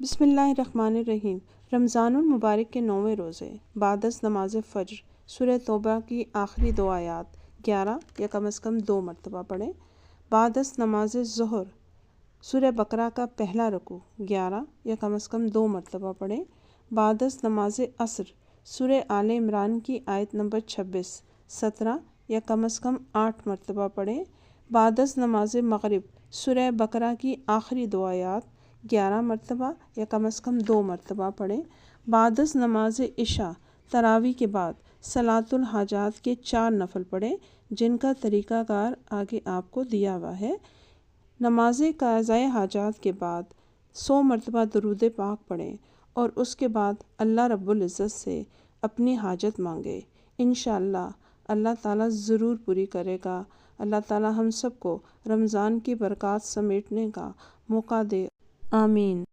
बिस्मिल्लाहिर्रहमानिर्रहीम। रमज़ानुल मुबारक के 9वें रोज़े बादस नमाज फ़ज्र सूरह तौबा की आखिरी 2 आयात 11 या कम अज़ कम 2 मरतबा पढ़ें। बादस नमाज ज़ुहर सूरह बकरा का पहला रुकू 11 या कम अज़ कम 2 मरतबा पढ़ें। बादस नमाज असर सूरह आले इमरान की आयत नंबर 26 17 या कम अज़ कम 8 मरतबा पढ़ें। बादस नमाज मगरिब सूरह बकरा की आखिरी 2 आयात 11 मरतबा या कम अज़ कम 2 मरतबा पढ़ें। बादस नमाज इशा तरावी के बाद सलातुल हाजात के 4 नफल पढ़ें, जिनका तरीक़ाकार आगे आपको दिया हुआ है। नमाज क़ज़ाए हाजात के बाद 100 मरतबा दुरूद पाक पढ़ें और उसके बाद अल्लाह रब्बुल इज़्ज़त से अपनी हाजत मांगे। इंशाअल्लाह अल्लाह ताला ज़रूर पूरी करेगा। अल्लाह ताला हम सबको रमज़ान की बरक़ात समेटने का मौका दे। आमीन।